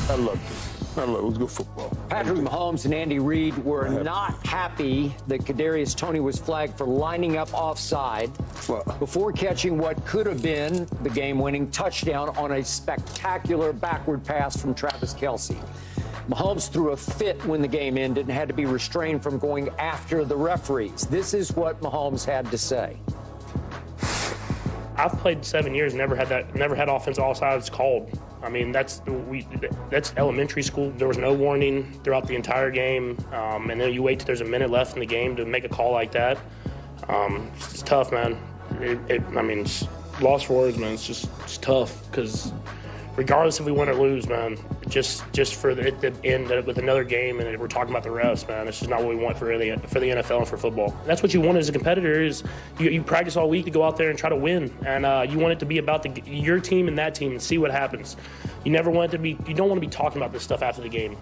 I love this. I love it. It was good football. Patrick Mahomes and Andy Reid were not happy that Kadarius Toney was flagged for lining up offside before catching what could have been the game-winning touchdown on a spectacular backward pass from Travis Kelce. Mahomes threw a fit when the game ended and had to be restrained from going after the referees. This is what Mahomes had to say. I've played 7 years, never had offensive offsides called. I mean, that's elementary school. There was no warning throughout the entire game, and then you wait till there's a minute left in the game to make a call like that. It's tough, man. I mean, it's lost for words, man. It's tough because regardless if we win or lose, man, just for it to end with another game and we're talking about the refs, man, it's just not what we want for the NFL and for football. That's what you want as a competitor is you practice all week to go out there and try to win, and you want it to be about your team and that team and see what happens. You don't want to be talking about this stuff after the game,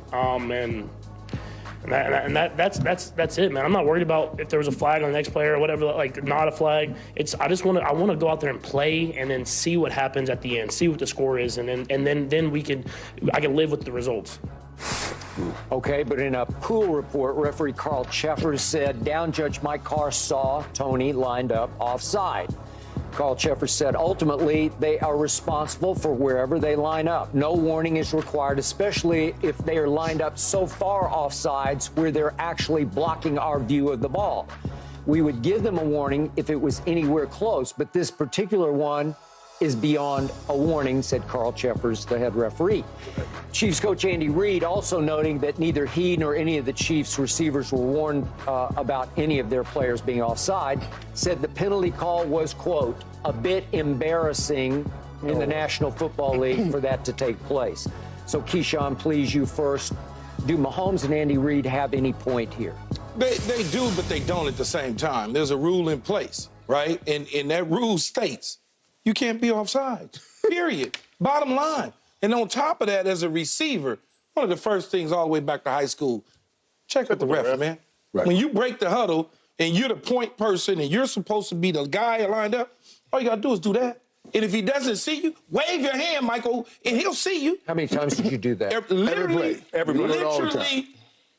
that's it, man. I'm not worried about if there was a flag on the next player or whatever, like not a flag. I want to go out there and play and then see what happens at the end, see what the score is, and then I can live with the results. Okay, but in a pool report, referee Carl Cheffers said down judge Mike Carr saw Toney lined up offside. Carl Cheffers said ultimately they are responsible for wherever they line up. No warning is required, especially if they are lined up so far offsides where they're actually blocking our view of the ball. We would give them a warning if it was anywhere close, but this particular one is beyond a warning, said Carl Cheffers, the head referee. Chiefs coach Andy Reid also noting that neither he nor any of the Chiefs receivers were warned about any of their players being offside, said the penalty call was, quote, a bit embarrassing in the National Football League for that to take place. So, Keyshawn, please, you first. Do Mahomes and Andy Reid have any point here? They do, but they don't at the same time. There's a rule in place, right? And that rule states you can't be offside, period. Bottom line. And on top of that, as a receiver, one of the first things all the way back to high school, check with the ref, man. Right. When you break the huddle and you're the point person and you're supposed to be the guy lined up, all you got to do is do that. And if he doesn't see you, wave your hand, Michael, and he'll see you. How many times did you do that? Literally,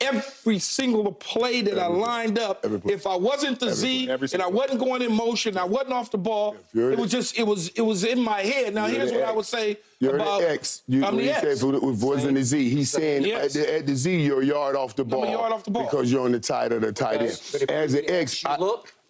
every single play that I lined up, if I wasn't the Z and I wasn't going in motion, I wasn't off the ball, it was in my head. Now, here's what I would say about the X. I'm the X. If it wasn't the Z, he's saying at the Z, you're a yard off the ball. I'm a yard off the ball. Because you're on the tight of the tight end. As an X,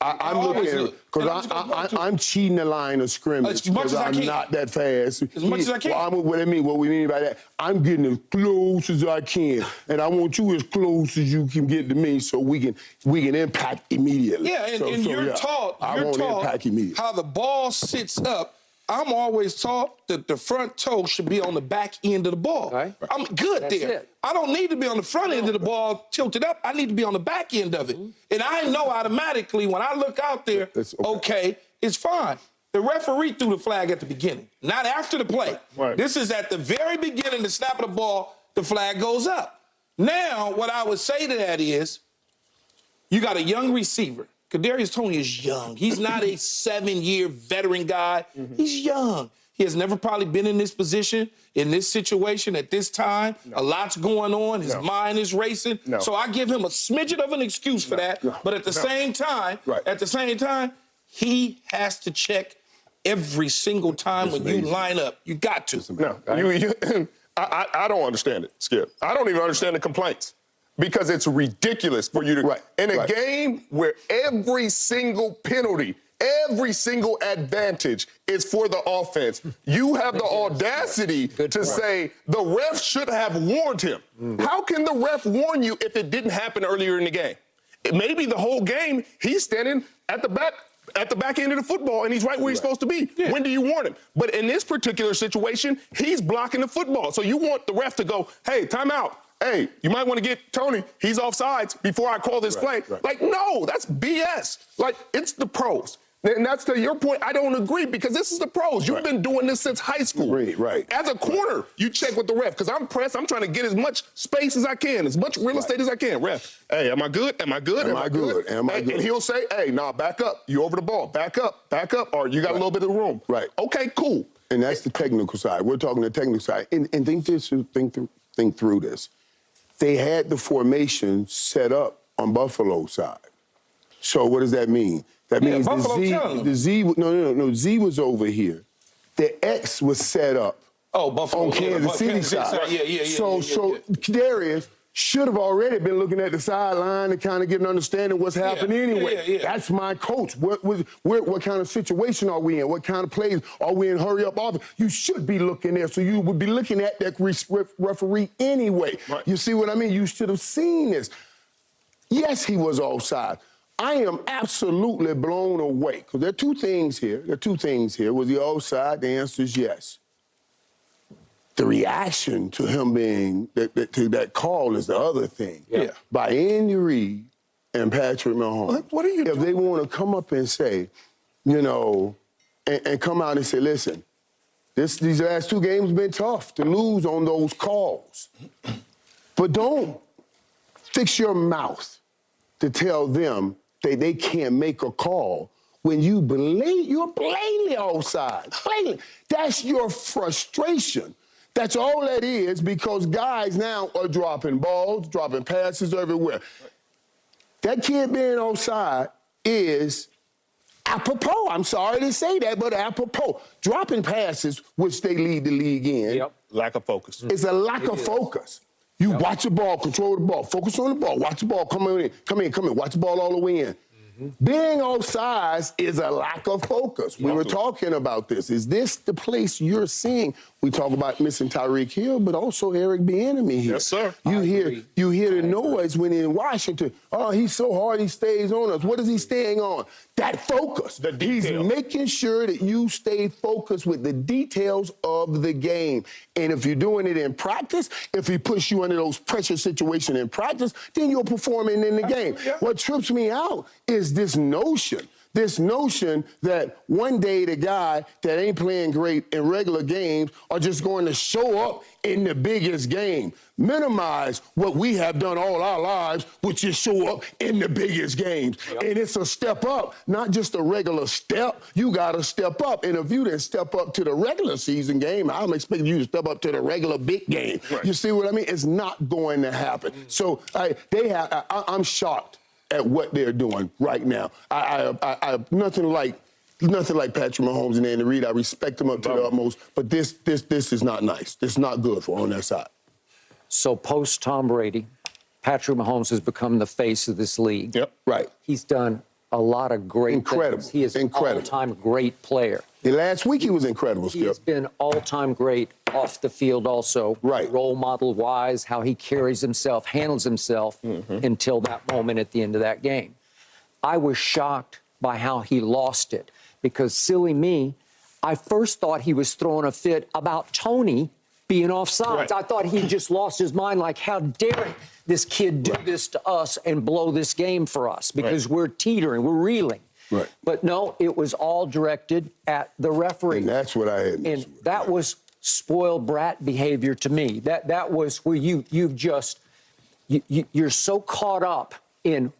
I'm looking because I'm cheating the line of scrimmage because I'm not that fast. As much as I can. What we mean by that, I'm getting as close as I can, and I want you as close as you can get to me, so we can impact immediately. Yeah, and you're taught how the ball sits up. I'm always taught that the front toe should be on the back end of the ball. Right. I'm good there. I don't need to be on the front end of the ball tilted up. I need to be on the back end of it. And I know automatically when I look out there, okay, it's fine. The referee threw the flag at the beginning, not after the play. Right. This is at the very beginning, the snap of the ball, the flag goes up. Now, what I would say to that is, you got a young receiver. Kadarius Toney is young. He's not a 7-year veteran guy. He's young. He has never probably been in this position, in this situation at this time. A lot's going on. His mind is racing. So I give him a smidget of an excuse for that. But at the same time, he has to check every single time when you line up. You got to. I don't understand it, Skip. I don't even understand the complaints. Because it's ridiculous for you to... In a game where every single penalty, every single advantage is for the offense, you have the audacity to say the ref should have warned him. How can the ref warn you if it didn't happen earlier in the game? Maybe the whole game, he's standing at the back end of the football, and he's right where he's supposed to be. Yeah. When do you warn him? But in this particular situation, he's blocking the football. So you want the ref to go, hey, timeout. Hey, you might want to get Toney. He's offsides before I call this play. Like, no, that's BS. Like, it's the pros. And that's to your point. I don't agree because this is the pros. You've been doing this since high school. As a corner, you check with the ref because I'm pressed. I'm trying to get as much space as I can, as much real estate as I can. Ref, hey, am I good? Am I good? Am I good? And he'll say, hey, nah, back up. You over the ball. Back up. Or you got a little bit of room. Okay, cool. And that's the technical side. We're talking the technical side. And think think through this. They had the formation set up on Buffalo's side. So what does that mean? That means Z was over here. The X was set up on Kansas City side. So Darius should have already been looking at the sideline to kind of get an understanding of what's happening anyway. That's my coach. What kind of situation are we in? What kind of plays are we in? Hurry up, offense. You should be looking there. So you would be looking at that referee anyway. Right. You see what I mean? You should have seen this. Yes, he was offside. I am absolutely blown away because there are two things here. Was he offside? The answer is yes. The reaction to him being to that call is the other thing. Yeah. By Andy Reid and Patrick Mahomes. What are you doing? If they want to come up and say, you know, and come out and say, listen, these last two games have been tough to lose on those calls. But don't fix your mouth to tell them that they can't make a call when you're blatantly offside. Blatantly. That's your frustration. That's all that is because guys now are dropping balls, dropping passes everywhere. That kid being offside is apropos. I'm sorry to say that, but apropos. Dropping passes, which they lead the league in. Yep. Lack of focus. It's a lack of focus. You watch the ball, control the ball, focus on the ball, watch the ball, come in, watch the ball all the way in. Being offside is a lack of focus. We were talking about this. Is this the place you're seeing? We talk about missing Tyreek Hill, but also Eric Bieniemy here. Yes, sir. You hear the noise when in Washington. Oh, he's so hard, he stays on us. What is he staying on? That focus. The detail. He's making sure that you stay focused with the details of the game. And if you're doing it in practice, if he puts you under those pressure situations in practice, then you're performing in the game. Yeah. What trips me out is this notion that one day the guy that ain't playing great in regular games are just going to show up in the biggest game. Minimize what we have done all our lives, which is show up in the biggest games. Yep. And it's a step up, not just a regular step. You got to step up. And if you didn't step up to the regular season game, I'm expecting you to step up to the regular big game. Right. You see what I mean? It's not going to happen. So I'm shocked at what they're doing right now. I nothing like Patrick Mahomes and Andy Reid. I respect them up to the utmost, but this is not nice. This is not good for on their side. So post Tom Brady, Patrick Mahomes has become the face of this league. Yep. Right. He's done a lot of great things. He is an all-time great player. Last week he was incredible, Skip. He's been all-time great off the field also. Right. Role model-wise, how he carries himself, handles himself until that moment at the end of that game. I was shocked by how he lost it because, silly me, I first thought he was throwing a fit about Tony being offside. Right. I thought he just lost his mind, like, how dare this kid do this to us and blow this game for us because we're teetering, we're reeling. Right. But no, it was all directed at the referee. And that's what I had. And that was spoiled brat behavior to me. That was where you're so caught up in,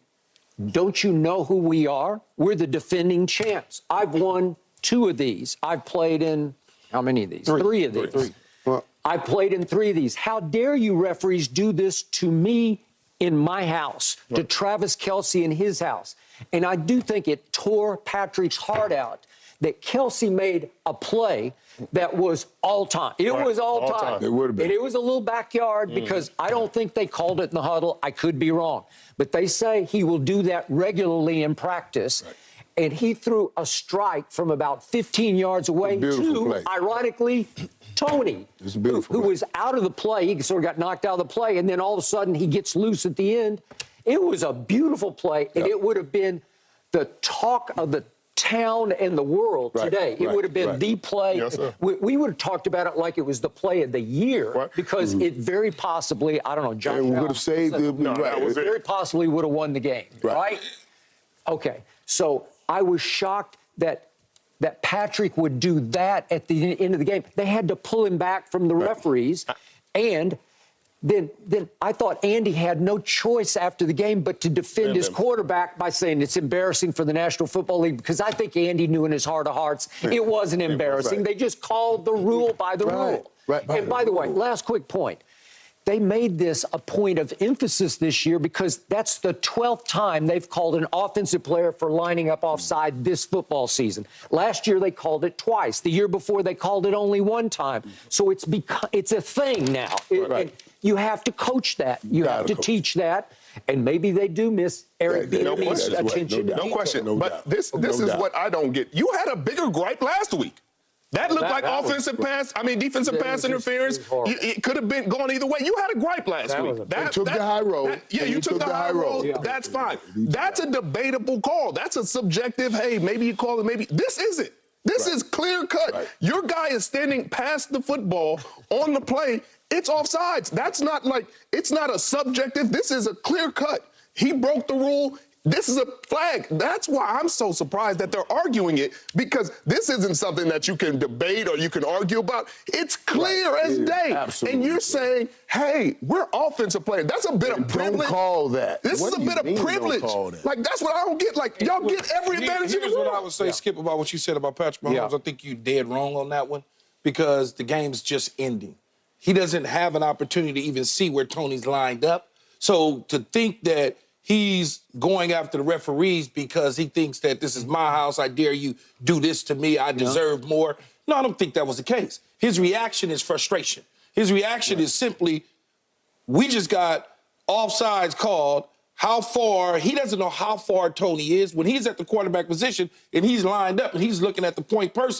don't you know who we are? We're the defending champs. I've won 2 of these. I've played in, how many of these? 3 of these. 3. Well, I played in 3 of these. How dare you referees do this to me in my house, to Travis Kelce in his house? And I do think it tore Patrick's heart out that Kelce made a play that was all-time. It was all-time. It would have been. And it was a little backyard because I don't think they called it in the huddle. I could be wrong. But they say he will do that regularly in practice. Right. And he threw a strike from about 15 yards away to, ironically, Tony, who was out of the play. He sort of got knocked out of the play, and then all of a sudden he gets loose at the end. It was a beautiful play, and it would have been the talk of the town and the world today. It would have been the play. Yes, we would have talked about it like it was the play of the year because it very possibly, I don't know, John would have saved it. Very possibly would have won the game, right? Okay, so I was shocked that Patrick would do that at the end of the game. They had to pull him back from the referees, and then I thought Andy had no choice after the game but to defend his quarterback by saying it's embarrassing for the National Football League, because I think Andy knew in his heart of hearts it wasn't embarrassing. They just called the rule by the rule. And by the way, last quick point. they made this a point of emphasis this year because that's the 12th time they've called an offensive player for lining up offside this football season. Last year, they called it twice. The year before, they called it only one time. So it's a thing now. And you have to coach that. You have to teach that. And maybe they do miss Eric Bieniemy's attention. No question. But this is what I don't get. You had a bigger gripe last week. That looked like defensive pass interference. It could have been gone either way. You had a gripe last week. You took the high road. You took the high road. Yeah. That's fine. That's a debatable call. That's a subjective, hey, maybe you call it, maybe. This isn't. This is clear cut. Right. Your guy is standing past the football on the play. It's offsides. That's not like, it's not a subjective. This is a clear cut. He broke the rule. This is a flag. That's why I'm so surprised that they're arguing it, because this isn't something that you can debate or you can argue about. It's clear as day. Absolutely. And you're saying, hey, we're offensive players. That's a bit of privilege. Don't call that. This is a bit of privilege. Like, that's what I don't get. Like, y'all get every advantage in the world. Here's what I would say, Skip, about what you said about Patrick Mahomes. I think you're dead wrong on that one, because the game's just ending. He doesn't have an opportunity to even see where Tony's lined up. So to think that he's going after the referees because he thinks that this is my house, I dare you do this to me, I deserve more. No, I don't think that was the case. His reaction is frustration. His reaction is simply, we just got offsides called. How far, he doesn't know how far Tony is. When he's at the quarterback position and he's lined up and he's looking at the point person,